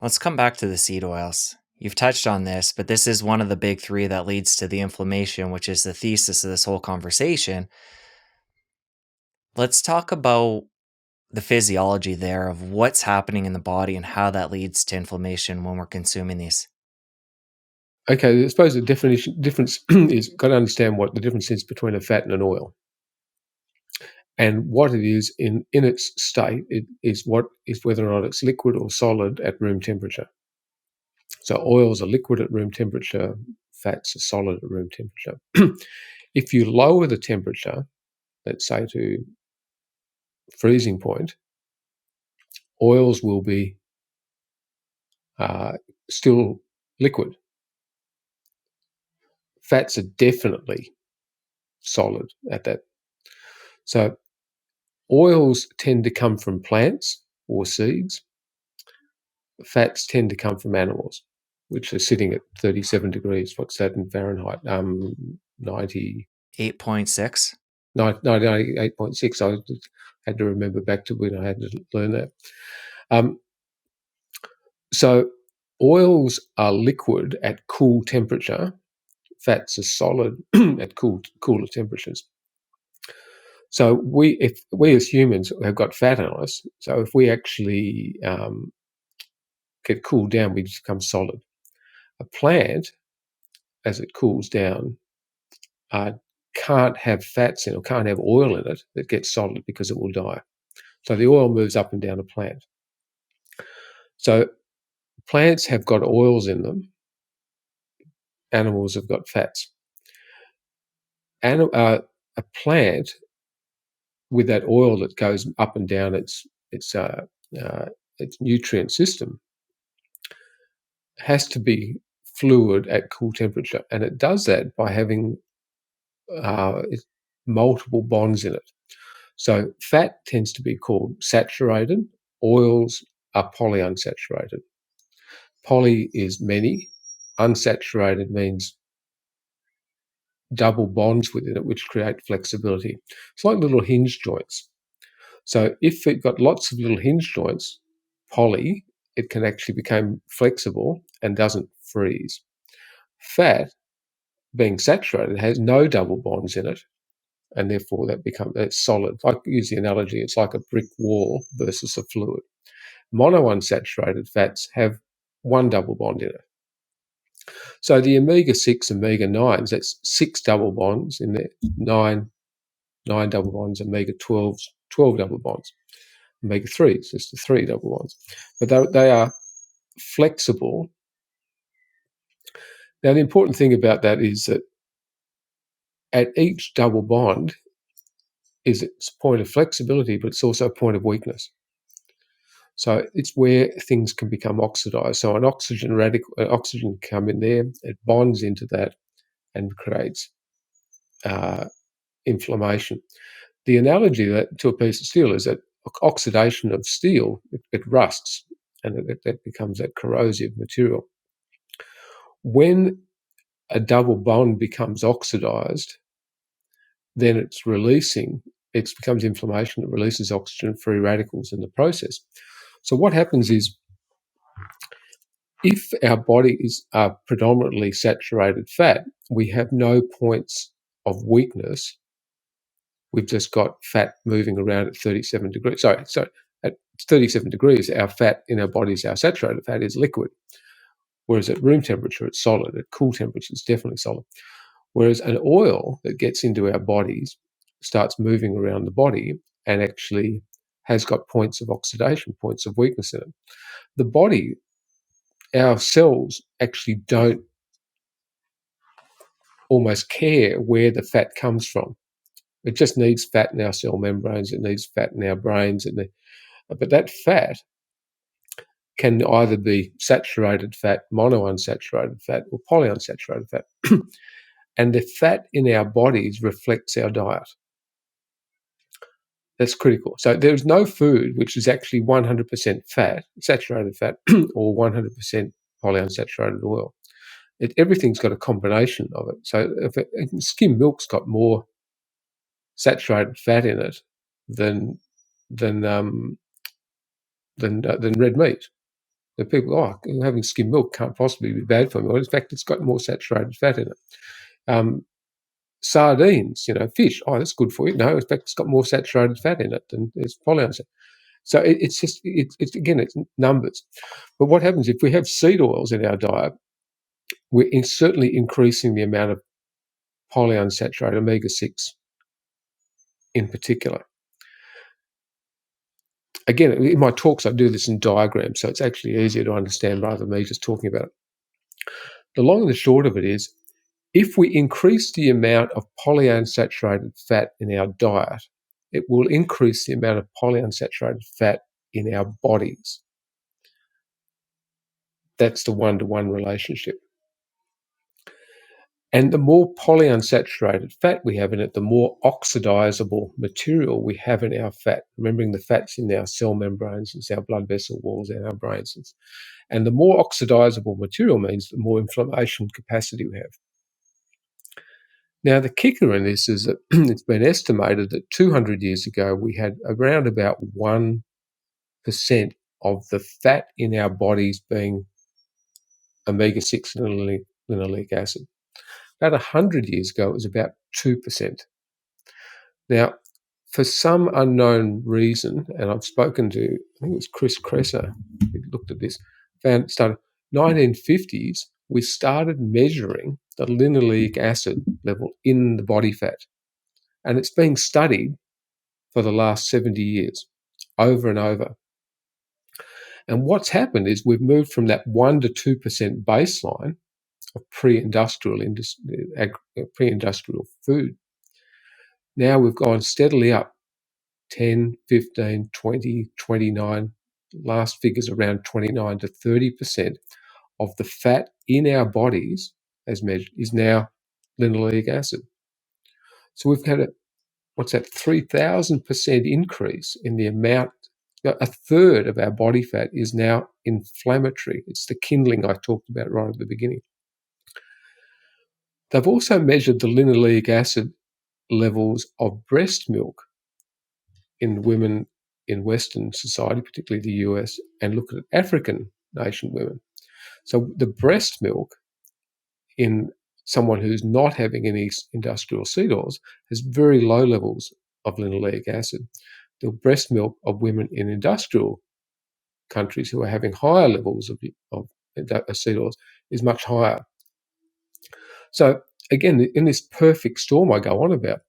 Let's come back to the seed oils. You've touched on this, but this is one of the big three that leads to the inflammation, which is the thesis of this whole conversation. Let's talk about the physiology there of what's happening in the body and how that leads to inflammation when we're consuming these. Okay, I suppose the difference is got to understand what the difference is between a fat and an oil, and what it is in its state. It is whether or not it's liquid or solid at room temperature. So oils are liquid at room temperature, fats are solid at room temperature. If you lower the temperature, let's say to freezing point, oils will be still liquid. Fats are definitely solid at that. So oils tend to come from plants or seeds. Fats tend to come from animals, which are sitting at 37 degrees. What's that in Fahrenheit? 90. 8.6. 98.6. I had to remember back to when I had to learn that. So oils are liquid at cool temperature. Fats are solid at cooler temperatures. So we as humans have got fat on us. So if we actually get cooled down, we become solid. A plant, as it cools down, can't have fats in it, or can't have oil in it that gets solid because it will die. So the oil moves up and down a plant. So plants have got oils in them. Animals have got fats. A plant with that oil that goes up and down its nutrient system has to be fluid at cool temperature, and it does that by having multiple bonds in it. So fat tends to be called saturated. Oils are polyunsaturated. Poly is many. Unsaturated means double bonds within it, which create flexibility. It's like little hinge joints. So if it got lots of little hinge joints, poly, it can actually become flexible and doesn't freeze. Fat, being saturated, has no double bonds in it, and therefore it's solid. I use the analogy, it's like a brick wall versus a fluid. Monounsaturated fats have one double bond in it. So the omega-6, omega-9s, that's 6 double bonds in there, 9 double bonds, omega-12s, 12 double bonds. Omega-3s, just the 3 double bonds. But they are flexible. Now, the important thing about that is that at each double bond is its point of flexibility, but it's also a point of weakness. So it's where things can become oxidized. So an oxygen come in there, it bonds into that and creates inflammation. The analogy to a piece of steel is that oxidation of steel, it rusts, and that becomes that corrosive material. When a double bond becomes oxidized, then it becomes inflammation. It releases oxygen-free radicals in the process. So what happens is, if our body is predominantly saturated fat, we have no points of weakness. We've just got fat moving around at 37 degrees. So at 37 degrees, our fat in our bodies, our saturated fat, is liquid. Whereas at room temperature, it's solid. At cool temperature, it's definitely solid. Whereas an oil that gets into our bodies starts moving around the body and actually has got points of oxidation, points of weakness in it. The body, our cells actually don't almost care where the fat comes from. It just needs fat in our cell membranes. It needs fat in our brains. But that fat can either be saturated fat, monounsaturated fat, or polyunsaturated fat. And the fat in our bodies reflects our diet. That's critical. So there's no food which is actually 100% fat, saturated fat, or 100% polyunsaturated oil. Everything's got a combination of it. So if skim milk's got more saturated fat in it than red meat. The people, having skim milk can't possibly be bad for me. Well, in fact, it's got more saturated fat in it. Sardines, fish, that's good for you. No, in fact, it's got more saturated fat in it than it's polyunsaturated. So it's numbers. But what happens if we have seed oils in our diet? We're certainly increasing the amount of polyunsaturated omega-6 in particular. Again, in my talks, I do this in diagrams, so it's actually easier to understand rather than me just talking about it. The long and the short of it is, if we increase the amount of polyunsaturated fat in our diet, it will increase the amount of polyunsaturated fat in our bodies. That's the one-to-one relationship. And the more polyunsaturated fat we have in it, the more oxidizable material we have in our fat. Remembering the fat's in our cell membranes, it's our blood vessel walls and our brains. And the more oxidizable material means the more inflammation capacity we have. Now, the kicker in this is that it's been estimated that 200 years ago, we had around about 1% of the fat in our bodies being omega-6 linoleic acid. About 100 years ago, it was about 2%. Now, for some unknown reason, and I've spoken to, I think it was Chris Kresser who looked at this, started 1950s, we started measuring the linoleic acid level in the body fat. And it's being studied for the last 70 years, over and over. And what's happened is we've moved from that 1 to 2% baseline of pre-industrial food. Now we've gone steadily up 10, 15, 20, 29, last figures around 29 to 30% of the fat in our bodies, as measured, is now linoleic acid. So we've had 3,000% increase in the amount. A third of our body fat is now inflammatory. It's the kindling I talked about right at the beginning. They've also measured the linoleic acid levels of breast milk in women in Western society, particularly the US, and look at African nation women. So the breast milk in someone who's not having any industrial seed oils has very low levels of linoleic acid. The breast milk of women in industrial countries who are having higher levels of seed oils is much higher. So again, in this perfect storm I go on about,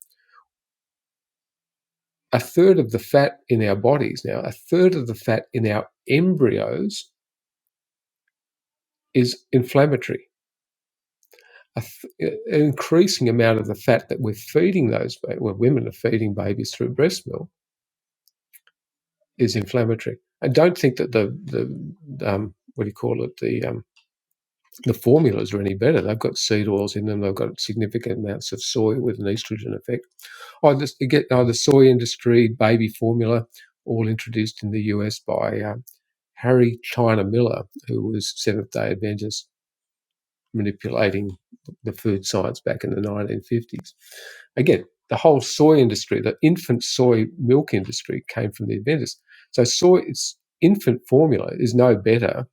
a third of the fat in our bodies now, a third of the fat in our embryos is inflammatory. An increasing amount of the fat that we're feeding women are feeding babies through breast milk is inflammatory. And don't think that the formulas are any better. They've got seed oils in them. They've got significant amounts of soy with an estrogen effect. The soy industry, baby formula, all introduced in the US by Harry China Miller, who was Seventh-day Adventist, manipulating the food science back in the 1950s. Again, the whole soy industry, the infant soy milk industry, came from the Adventists. So infant formula is no better.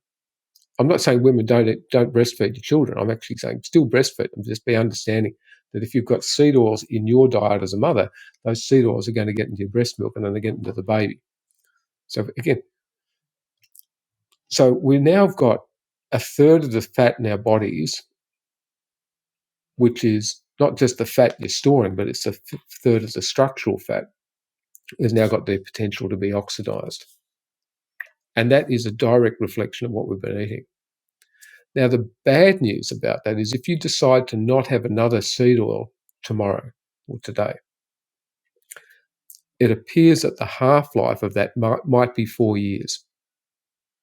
I'm not saying women don't breastfeed your children. I'm actually saying still breastfeed them. Just be understanding that if you've got seed oils in your diet as a mother, those seed oils are going to get into your breast milk and then they get into the baby. So again, we now have got a third of the fat in our bodies, which is not just the fat you're storing, but it's a third of the structural fat, has now got the potential to be oxidized. And that is a direct reflection of what we've been eating. Now, the bad news about that is if you decide to not have another seed oil tomorrow or today, it appears that the half-life of that might be 4 years.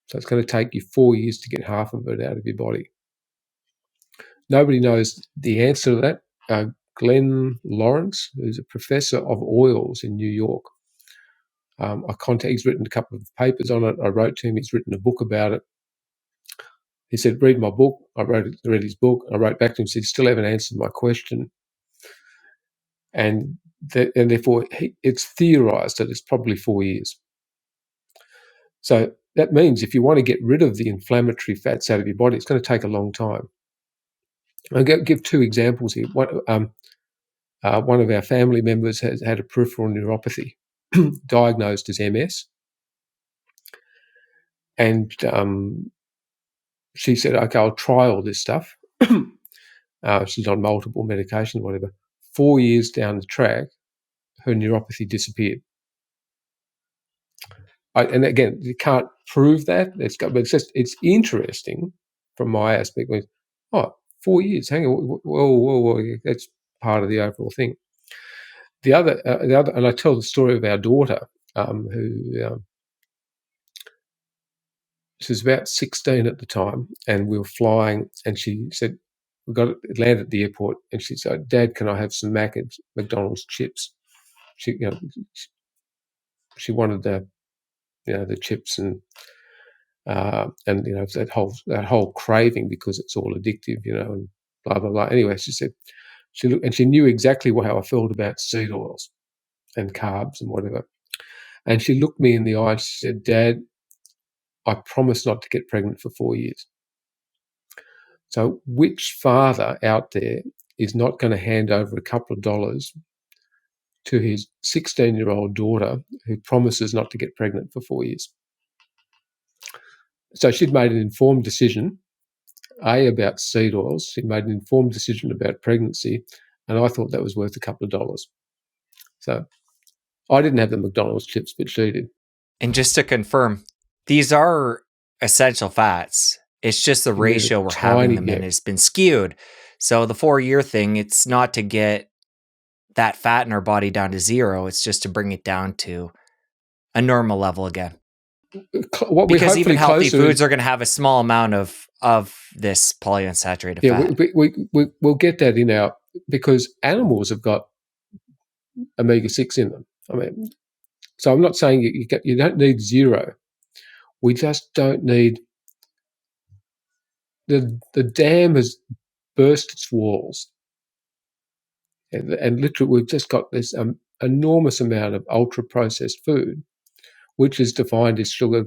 So it's going to take you 4 years to get half of it out of your body. Nobody knows the answer to that. Glenn Lawrence, who's a professor of oils in New York, he's written a couple of papers on it. I wrote to him. He's written a book about it. He said, read my book. I read his book. I wrote back to him and said, still haven't answered my question. And therefore, it's theorized that it's probably 4 years. So that means if you want to get rid of the inflammatory fats out of your body, it's going to take a long time. I'll give two examples here. One of our family members has had a peripheral neuropathy, diagnosed as MS, and she said, "Okay, I'll try all this stuff." She's on multiple medications, whatever. 4 years down the track, her neuropathy disappeared. And again, you can't prove that. But it's interesting from my aspect. 4 years. Hang on, whoa. That's part of the overall thing. The other, and I tell the story of our daughter, who she was about 16 at the time, and we were flying, and she said, we landed at the airport, and she said, "Dad, can I have some McDonald's chips?" She wanted the chips and that whole craving, because it's all addictive, and blah blah blah. Anyway, she said she looked, and she knew exactly how I felt about seed oils and carbs and whatever. And she looked me in the eye and she said, "Dad, I promise not to get pregnant for 4 years." So which father out there is not going to hand over a couple of dollars to his 16-year-old daughter who promises not to get pregnant for 4 years? So she'd made an informed decision, about seed oils. She'd made an informed decision about pregnancy, and I thought that was worth a couple of dollars. So I didn't have the McDonald's chips, but she did. And just to confirm, these are essential fats. It's just the ratio we're having them in has been skewed. So the 4-year thing, it's not to get that fat in our body down to zero. It's just to bring it down to a normal level again. Because even healthy foods are going to have a small amount of this polyunsaturated fat. We'll get that in our, because animals have got omega-6 in them. I mean, so I'm not saying you don't need zero. We just don't need the dam has burst its walls, and literally we've just got this enormous amount of ultra-processed food, which is defined as sugar,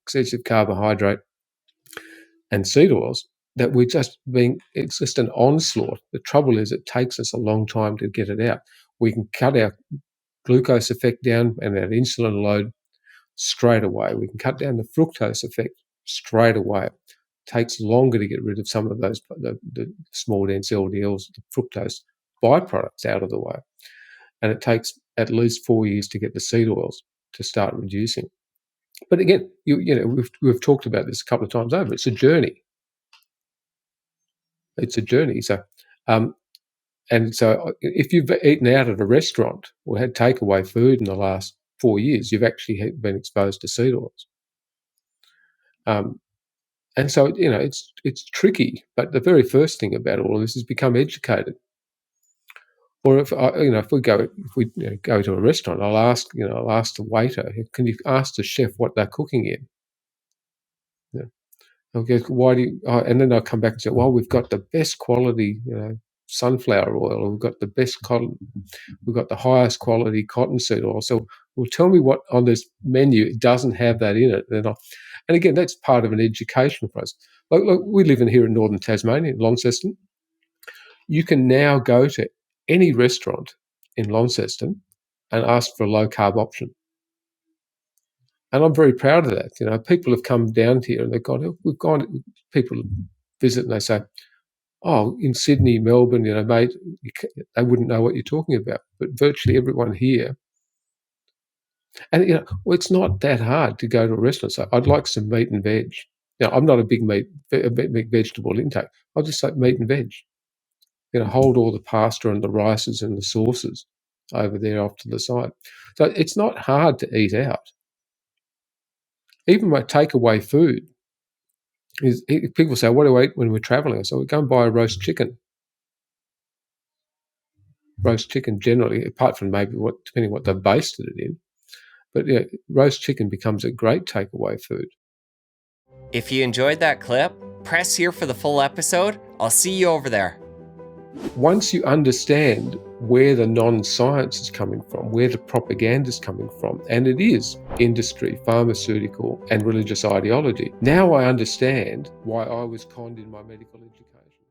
excessive carbohydrate, and seed oils, that it's just an onslaught. The trouble is it takes us a long time to get it out. We can cut our glucose effect down and our insulin load straight away. We can cut down the fructose effect straight away. It takes longer to get rid of some of those, the small dense LDLs, the fructose byproducts out of the way. And it takes at least 4 years to get the seed oils to start reducing. But again, we've talked about this a couple of times over. It's a journey. So, and so if you've eaten out at a restaurant or had takeaway food in the last 4 years, you've actually been exposed to seed oils. And so, it's tricky. But the very first thing about all of this is become educated. Or if we go to a restaurant, I'll ask the waiter, can you ask the chef what they're cooking in? I'll go, why do you? And then I'll come back and say, well, we've got the best quality, sunflower oil, or we've got the best cotton, we've got the highest quality cottonseed oil. So, well, tell me what on this menu doesn't have that in it. And again, that's part of an education process. Like we live here in northern Tasmania, in Launceston. You can now go to any restaurant in Launceston and ask for a low carb option. And I'm very proud of that. People have come down here and people visit and they say, oh, in Sydney, Melbourne, mate, they wouldn't know what you're talking about. But virtually everyone here. And, it's not that hard to go to a restaurant and say, I'd like some meat and veg. I'm not a big vegetable intake. I'll just say meat and veg. Hold all the pasta and the rices and the sauces over there off to the side. So it's not hard to eat out. Even my takeaway food is, people say, what do I eat when we're traveling? I say, we go and buy a roast chicken. Roast chicken generally, apart from maybe depending what they've basted it in. But roast chicken becomes a great takeaway food. If you enjoyed that clip, press here for the full episode. I'll see you over there. Once you understand where the non-science is coming from, where the propaganda is coming from, and it is industry, pharmaceutical, and religious ideology, now I understand why I was conned in my medical education.